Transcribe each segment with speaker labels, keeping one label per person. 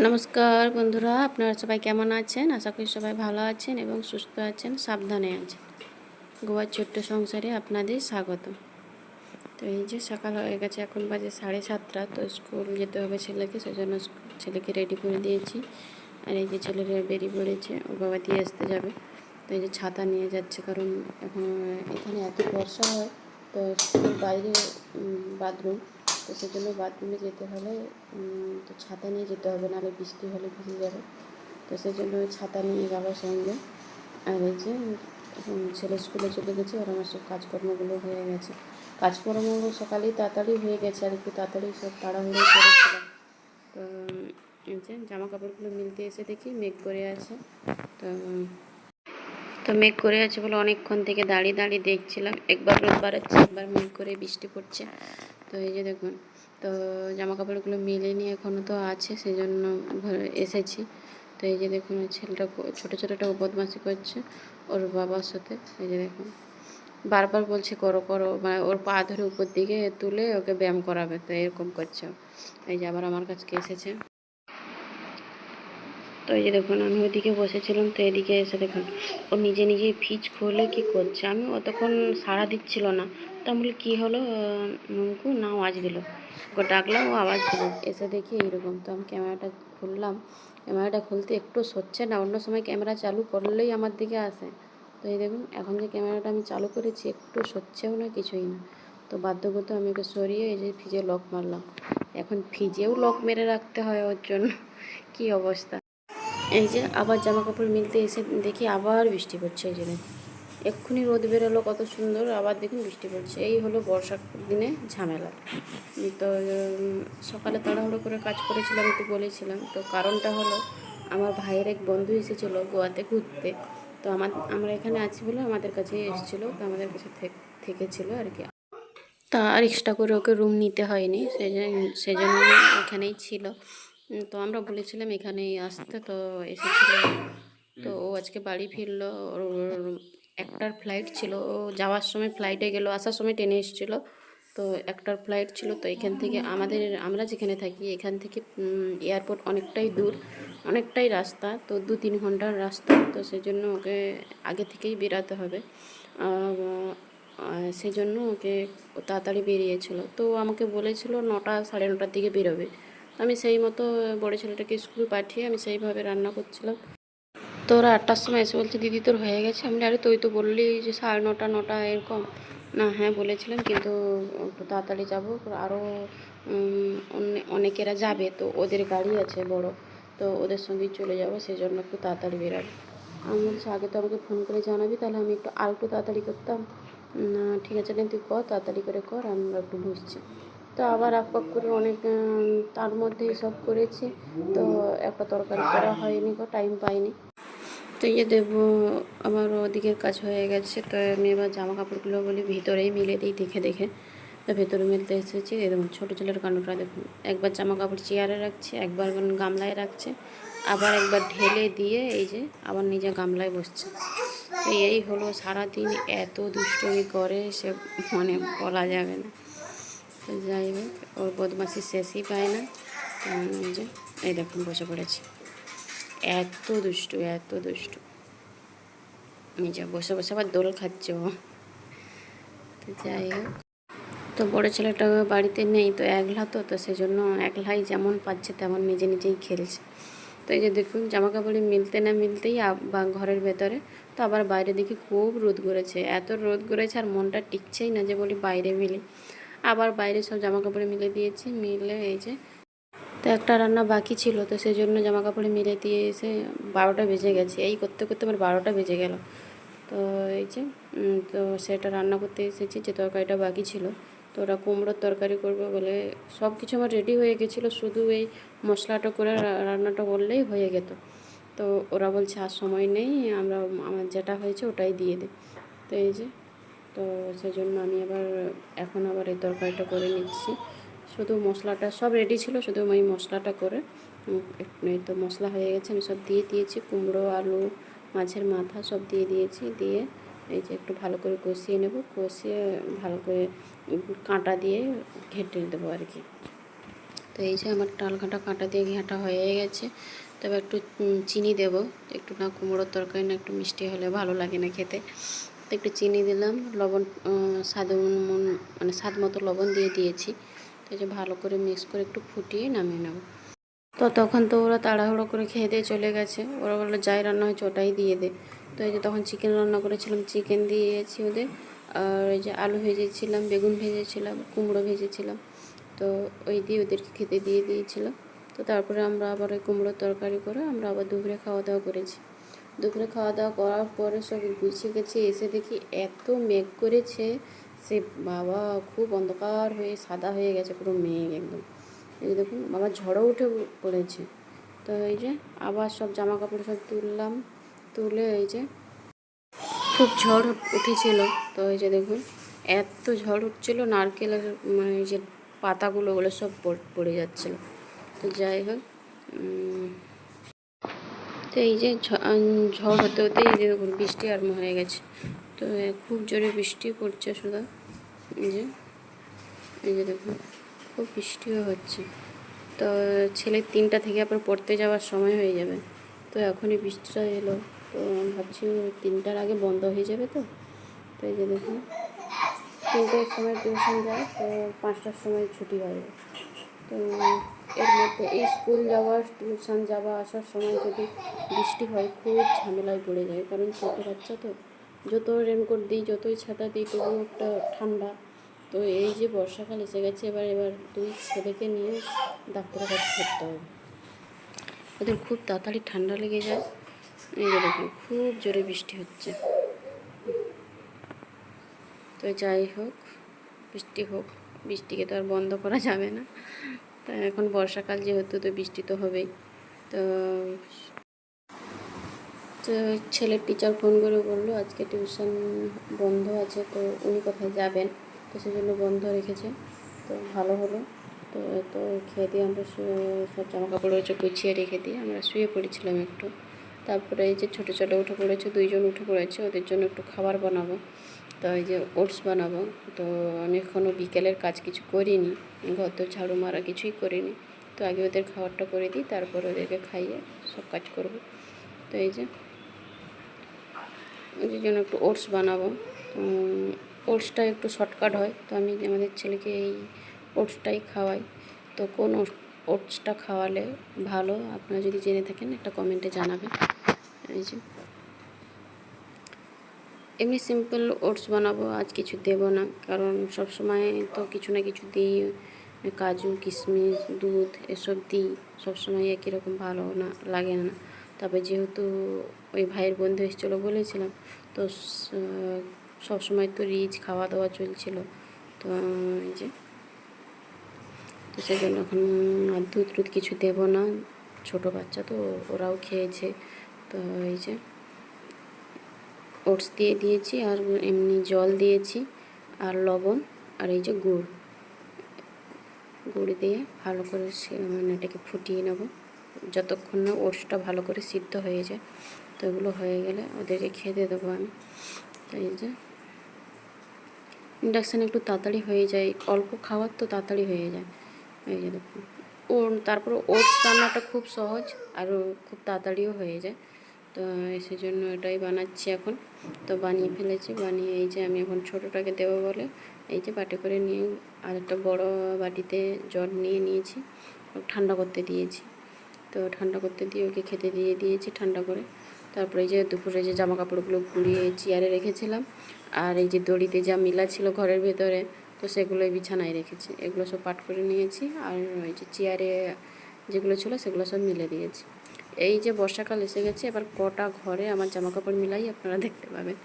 Speaker 1: নমস্কার বন্ধুরা, আপনারা সবাই কেমন আছেন? আশা করি সবাই ভালো আছেন এবং সুস্থ আছেন, সাবধানে আছেন। গোয়ার ছোট্ট সংসারে আপনাদের স্বাগত। তো এই যে সকাল হয়ে গেছে, এখন বাজে 7:30। তো স্কুল যেতে হবে ছেলেকে, সেজন্য ছেলেকে রেডি করে দিয়েছি। আর এই যে ছেলেরা বেরিয়ে পড়েছে, ওর বাবা দিয়ে আসতে যাবে। তো এই যে ছাতা নিয়ে যাচ্ছে, কারণ এখন এখানে এত বর্ষা হয়। তো স্কুলের বাইরে বাথরুম, তো সেজন্য বাথরুমে যেতে হলে তো ছাতা নিয়ে যেতে হবে, নাহলে বৃষ্টি হলে ভিজে যাবে। তো সেই জন্য ওই ছাতা নিয়ে গেল সঙ্গে। আর এই যে ছেলে স্কুলে চলে গেছে, আর আমার সব কাজকর্মগুলো হয়ে গেছে। কাজকর্মগুলো সকালেই তাড়াতাড়ি হয়ে গেছে, আর একটু তাড়াতাড়ি সব তাড়াহুড়ো করেছিলাম। তো এই যে জামা কাপড়গুলো মিলতে এসে দেখি মেঘ করে আছে। তো তো মেঘ করে আছে বলে অনেকক্ষণ থেকে দাঁড়িয়ে দাঁড়িয়ে দেখছিলাম, একবার রোদ বাড়াচ্ছে, একবার মেঘ করে বৃষ্টি পড়ছে। তো এই যে দেখুন, তো জামা কাপড়গুলো মিলেনি এখনও, তো আছে, সেই জন্য এসেছি। তো এই যে দেখুন, ছেলেটা ছোটো ছোটোটা বদমাশি করছে ওর বাবার সাথে। এই যে দেখুন, বারবার বলছে করো করো, মানে ওর পা ধরে উপর দিকে তুলে ওকে ব্যায়াম করাবে, তো এরকম করছে। এই যে আবার আমার কাছকে এসেছে। তো এই যে দেখুন, আমি ওইদিকে বসেছিলাম, তো এদিকে এসে দেখুন ও নিজে নিজেই ফ্রিজ খুলে কি করছে। আমি অতক্ষণ সাড়া দিচ্ছিল না, তো আমি বলি কী হলো নঙ্কু, না আওয়াজ দিল। ওকে ডাকলাম, ও আওয়াজ দিল, এসে দেখি এইরকম। তো আমি ক্যামেরাটা খুললাম, ক্যামেরাটা খুলতে একটু সচ্ছে না, অন্য সময় ক্যামেরা চালু করলেই আমার দিকে আসে। তো এই দেখুন, এখন যে ক্যামেরাটা আমি চালু করেছি একটু সচ্ছেও না, কিছুই না। তো বাধ্য করতে আমি ওকে সরিয়ে এই যে ফ্রিজে লক মারলাম। এখন ফ্রিজেও লক মেরে রাখতে হয় ওর জন্য, কী অবস্থা। এই যে আবার জামা কাপড় মিলতে এসে দেখি আবার বৃষ্টি পড়ছে। এই যে এক্ষুনি রোদ বেরোলো কত সুন্দর, আবার দেখুন বৃষ্টি পড়ছে। এই হলো বর্ষার দিনে ঝামেলা। তো সকালে তাড়াহুড়ো করে কাজ করেছিলাম, একটু বলেছিলাম। তো কারণটা হলো, আমার ভাইয়ের এক বন্ধু এসেছিলো গোয়াতে ঘুরতে। তো আমরা এখানে আছি বলে আমাদের কাছেই এসেছিলো, তো আমাদের কাছে থেকেছিল আর কি। তা আর এক্সট্রা করে ওকে রুম নিতে হয়নি, সেজন্য এখানেই ছিল। তো আমরা বলেছিলাম এখানেই আসতে, তো এসেছিল। তো ও আজকে বাড়ি ফিরলো। ওর 1টার ফ্লাইট ছিল, ও যাওয়ার সময় ফ্লাইটে গেলো, আসার সময় ট্রেনে এসেছিলো। তো 1টার ফ্লাইট ছিল। তো এখান থেকে আমরা যেখানে থাকি এখান থেকে এয়ারপোর্ট অনেকটাই দূর, অনেকটাই রাস্তা, তো 2-3 ঘন্টার রাস্তা। তো সেই জন্য ওকে আগে থেকেই বেরাতে হবে। সেই জন্য ওকে তাড়াতাড়ি বেরিয়েছিল। তো আমাকে বলেছিল 9টা 9:30টার দিকে বেরোবে। আমি সেই মতো বড় ছেলেটাকে স্কুল পাঠিয়ে আমি সেইভাবে রান্না করছিলাম। তো ওরা 8টার সময় এসে বলছে দিদি তোর হয়ে গেছে। আমি আরে তুই তো বললি যে 9:30 9টা এরকম। না হ্যাঁ বলেছিলাম, কিন্তু একটু তাড়াতাড়ি যাবো, আরও অনেকেরা যাবে, তো ওদের গাড়ি আছে বড়, তো ওদের সঙ্গেই চলে যাবো, সেই জন্য একটু তাড়াতাড়ি বেরাবো। আমি বলছি আগে তো আমাকে ফোন করে জানাবি, তাহলে আমি একটু তাড়াতাড়ি করতাম। না ঠিক আছে, তুই কর, তাড়াতাড়ি করে কর, আমরা একটু বসছি। তো আবার আপাক করে অনেক তার মধ্যেই সব করেছি। তো একটা তরকারি করা হয়নি, টাইম পাইনি। তো ইয়ে দেবো, আমার ওদিকের কাজ হয়ে গেছে। তো আমি এবার জামা কাপড়গুলো বলি ভিতরেই মিলে দিই দেখে দেখে। তো ভেতরে মিলতে এসেছি। দেখুন ছোটো ছেলের কাণ্ডটা দেখুন, একবার জামা কাপড় চেয়ারে রাখছে, একবার গামলায় রাখছে, আবার একবার ঢেলে দিয়ে এই যে আবার নিজে গামলায় বসছে। তো এই হলো সারাদিন এত দুষ্টুমি করে, সে মানে বলা যাবে না। তো যাই হোক, ওর বদমাসি শেষই পায় না। এই যে এই দেখুন বসে পড়েছে, এত দুষ্টু এত দুষ্টু। নিজে বসে বসে আবার দোল খাচ্ছে ও। তো যাই হোক, তো বড়ো ছেলেটা বাড়িতে নেই, তো একলা, তো সেই জন্য একলাই যেমন পাচ্ছে তেমন নিজে নিজেই খেলছে। তো এই যে দেখুন জামা কাপড় মিলতে না মিলতেই বা ঘরের ভেতরে, তো আবার বাইরে দেখি খুব রোদ করেছে, এত রোদ করেছে আর মনটা টিকছেই না যে বলি বাইরে মিলি। আবার বাইরে সব জামা কাপড়ে মিলে দিয়েছি, মিলে এই যে, তো একটা রান্না বাকি ছিল, তো সেই জন্য জামা কাপড়ে মিলে দিয়ে এসে 12টা বেজে গেছে। এই করতে করতে আমার 12টা বেজে গেল। তো এই যে তো সেটা রান্না করতে এসেছি, যে তরকারিটা বাকি ছিল। তো ওরা কুমড়োর তরকারি করবে বলে সব কিছু আমার রেডি হয়ে গেছিলো, শুধু এই মশলাটা করে রান্নাটা করলেই হয়ে যেত। তো ওরা বলছে আর সময় নেই, আমার যেটা হয়েছে ওটাই দিয়ে দে। তো এই যে, তো সেজন্য আমি এখন আবার এই তরকারিটা করে নিচ্ছি। শুধু মশলাটা সব রেডি ছিল, শুধু ওই মশলাটা করে এই তো মশলা হয়ে গেছে, আমি সব দিয়ে দিয়েছি, কুমড়ো আলু মাছের মাথা সব দিয়ে দিয়েছি। দিয়ে এই যে একটু ভালো করে কষিয়ে নেব, কষিয়ে ভালো করে কাঁটা দিয়ে ঘেঁটে দেবো আর কি। তো এই যে আমার ডাল ঘাঁটা কাঁটা দিয়ে ঘাঁটা হয়ে গেছে। তবে একটু চিনি দেবো, একটু না কুমড়োর তরকারি না একটু মিষ্টি হলে ভালো লাগে না খেতে। তো একটু চিনি দিলাম, লবণ স্বাদ মানে স্বাদ মতো লবণ দিয়ে দিয়েছি। তো এই যে ভালো করে মিক্স করে একটু ফুটিয়ে নামিয়ে নেব। তো তখন তো ওরা তাড়াহুড়ো করে খেয়ে দিয়ে চলে গেছে, ওরা বললো যাই রান্না হয়েছে ওটাই দিয়ে দে। তো এই যে তখন চিকেন রান্না করেছিলাম, চিকেন দিয়েছি ওদের। আর ওই যে আলু ভেজেছিলাম, বেগুন ভেজেছিলাম, কুমড়ো ভেজেছিলাম। তো ওই দিয়ে ওদেরকে খেতে দিয়ে দিয়েছিলাম। তো তারপরে আমরা আবার ওই কুমড়োর তরকারি করে আমরা আবার দুপুরে খাওয়া দাওয়া করেছি। দুপুরে খাওয়া দাওয়া করার পরে সব গুছিয়ে গেছি, এসে দেখি এত মেঘ করেছে, সে বাবা খুব অন্ধকার হয়ে সাদা হয়ে গেছে পুরো মেঘ একদম। এই যে দেখুন বাবা ঝড়ও উঠে পড়েছে। তো এই যে আবার সব জামা কাপড় সব তুললাম, তুলে এই যে খুব ঝড় উঠেছিল। তো এই যে দেখুন এত ঝড় উঠছিল, নারকেলের মানে এই যে পাতাগুলো ওগুলো সব পড়ে যাচ্ছিল। তো যাই হোক, তো এই যে ঝড় হতে হতে এই যে দেখুন বৃষ্টি আরম্ভ হয়ে গেছে। তো খুব জোরে বৃষ্টি পড়ছে শুধু। এই যে দেখুন খুব বৃষ্টিও হচ্ছে। তো ছেলের 3টা থেকে আবার পড়তে যাওয়ার সময় হয়ে যাবে। তো এখনই বৃষ্টিটা এলো, তো আমি ভাবছি 3টার আগে বন্ধ হয়ে যাবে। তো তো এই যে দেখুন 3টার সময় টিউশন যায়, তো 5টার সময় ছুটি হয়। তো এর মধ্যে এই স্কুল যাওয়া, টিউশন যাওয়া আসার সময় যদি বৃষ্টি হয় খুব ঝামেলায় পড়ে যায়, কারণ ছোটো বাচ্চা তো যত রেনকোট দিই যতই ছাতা দিই তবুও একটা ঠান্ডা। তো এই যে বর্ষাকাল এসে গেছে, এবার 2 ছেলেকে নিয়ে ডাক্তারের কাছে করতে হবে। ওদের খুব তাড়াতাড়ি ঠান্ডা লেগে যায়। এই যে দেখুন খুব জোরে বৃষ্টি হচ্ছে। তো যাই হোক, বৃষ্টি হোক, বৃষ্টিকে তো আর বন্ধ করা যাবে না। তা এখন বর্ষাকাল যেহেতু, তো বৃষ্টি তো হবেই। তো তো ছেলের টিচার ফোন করে বললো আজকে টিউশন বন্ধ আছে, তো উনি কোথায় যাবেন, তো সেই জন্য বন্ধ রেখেছে। তো ভালো হলো। তো তো খেয়ে দিয়ে আমরা সব জামা কাপড় হচ্ছে গুছিয়ে রেখে দিয়ে আমরা শুয়ে পড়েছিলাম একটু। তারপরে এই যে ছোটো ছোটো উঠে পড়েছে, 2জন উঠে পড়েছে, ওদের জন্য একটু খাবার বানাবো। তো এই যে ওটস বানাবো। তো আমি এখনও বিকেলের কাজ কিছু করিনি, ঘর তো ঝাড়ু মারা কিছুই করিনি। তো আগে ওদের খাবারটা করে দিই, তারপর ওদেরকে খাইয়ে সব কাজ করব। তো এই যে ওদের জন্য একটু ওটস বানাবো। ওটসটা একটু শর্টকাট হয়, তো আমি আমাদের ছেলেকে এই ওটসটাই খাওয়াই। তো কোন ওটসটা খাওয়ালে ভালো আপনারা যদি জেনে থাকেন একটা কমেন্টে জানাবেন। এই যে এমনি সিম্পল ওটস বানাবো, আজ কিছু দেব না, কারণ সব সময় তো কিছু না কিছু দিই, কাজু কিশমিশ দুধ এসব দিই, সবসময় একই রকম ভালো না লাগে না। তবে যেহেতু ওই ভাইয়ের বন্ধু এসেছিলো বলেছিলাম, তো সবসময় তো রিচ খাওয়া দাওয়া চলছিল। তো এই যে তো সেই জন্য এখন আর দুধ টুধ কিছু দেবো না, ছোটো বাচ্চা তো ওরাও খেয়েছে। তো এই যে ওটস দিয়ে দিয়েছি, আর এমনি জল দিয়েছি, আর লবণ, আর এই যে গুড় দিয়ে ভালো করে মানে এটাকে ফুটিয়ে নেব যতক্ষণ না ওটসটা ভালো করে সিদ্ধ হয়ে যায়। তো এগুলো হয়ে গেলে ওদেরকে খেতে দেবো আমি। তো এই যে ইন্ডাকশানে একটু তাড়াতাড়ি হয়ে যায়, অল্প খাবার তো তাড়াতাড়ি হয়ে যায়। এই যে দেখুন তারপরে ওটস রান্নাটা খুব সহজ আর খুব তাড়াতাড়িও হয়ে যায়। তো সেই জন্য এটাই বানাচ্ছি এখন। তো বানিয়ে ফেলেছি, বানিয়ে এই যে আমি এখন ছোটোটাকে দেবো বলে এই যে বাটি করে নিয়ে আর একটা বড় বাটিতে জল নিয়ে নিয়েছি, ঠান্ডা করতে দিয়েছি। তো ঠান্ডা করতে দিয়ে ওকে খেতে দিয়ে দিয়েছি ঠান্ডা করে। তারপরে এই যে দুপুরে যে জামা কাপড়গুলো গুলিয়ে চেয়ারে রেখেছিলাম, আর এই যে দড়িতে যা মিলা ছিল ঘরের ভেতরে, তো সেগুলোই বিছানায় রেখেছি, এগুলো সব পাট করে নিয়েছি। আর এই যে চেয়ারে যেগুলো ছিল সেগুলো সব মিলে দিয়েছি। এই যে বর্ষাকাল এসে গেছে, এবার কটা ঘরে আমার জামা কাপড় মিলাই আপনারা দেখতে পাবেন,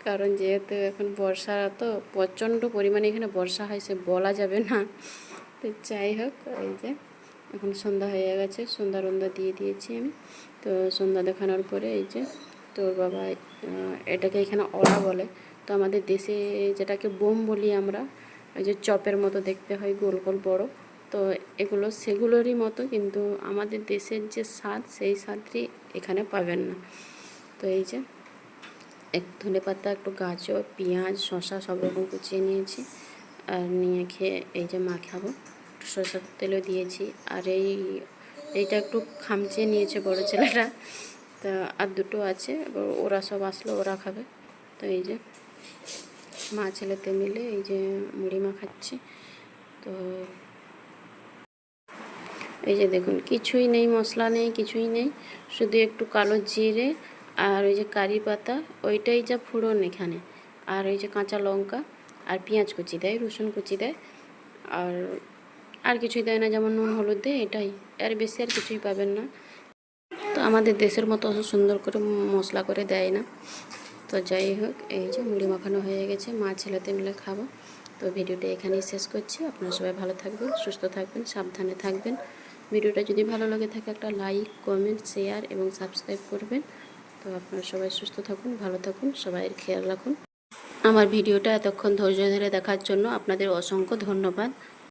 Speaker 1: কারণ যেহেতু এখন বর্ষা, তো প্রচণ্ড পরিমাণে এখানে বর্ষা হয় সে বলা যাবে না। তো যাই হোক, এই যে এখন সন্ধ্যা হয়ে গেছে, সন্ধ্যা দিয়ে দিয়েছি আমি। তো সন্ধ্যা দেখানোর পরে এই যে তোর বাবা এটাকে এখানে অড়া বলে, তো আমাদের দেশে যেটাকে বোম বলি আমরা, ওই যে চপের মতো দেখতে হয় গোল গোল বড়, তো এগুলো সেগুলোরই মতো, কিন্তু আমাদের দেশের যে স্বাদ সেই স্বাদটি এখানে পাবেন না। তো এই যে ধনেপাতা, একটু গাজর, পেঁয়াজ, শসা সব রকম কুচিয়ে নিয়েছি, আর নিয়ে খেয়ে এই যে মাখাবো। একটু সরষের তেলও দিয়েছি। আর এইটা একটু খামচে নিয়েছে বড় ছেলেটা, তা আর দুটো আছে, এবার ওরা সব আসলো, ওরা খাবে। তো এই যে মা ছেলেতে মিলে এই যে মুড়ি মাখাচ্ছি। তো এই যে দেখুন, কিছুই নেই, মশলা নেই, কিছুই নেই, শুধু একটু কালো জিরে আর ওই যে কারি পাতা, ওইটাই যা ফোড়ন এখানে। আর ওই যে কাঁচা লঙ্কা আর পেঁয়াজ কুচি দেয়, রসুন কুচি দেয়, আর আর কিছুই দেয় না, যেমন নুন হলুদ দেয়, এটাই। আর বেশি আর কিছুই পাবেন না। তো আমাদের দেশের মতো অত সুন্দর করে মশলা করে দেয় না। তো যাই হোক, এই যে মুড়ি মাখানো হয়ে গেছে, মা ছেলেতে মিলে খাবো। তো ভিডিওটা এখানেই শেষ করছি। আপনারা সবাই ভালো থাকবেন, সুস্থ থাকবেন, সাবধানে থাকবেন। ভিডিওটা যদি ভালো লাগে থাকে একটা লাইক, কমেন্ট, শেয়ার এবং সাবস্ক্রাইব করবেন। তো আপনারা সবাই সুস্থ থাকুন, ভালো থাকুন, সবাইয়ের খেয়াল রাখুন। আমার ভিডিওটা এতক্ষণ ধৈর্য ধরে দেখার জন্য আপনাদের অসংখ্য ধন্যবাদ।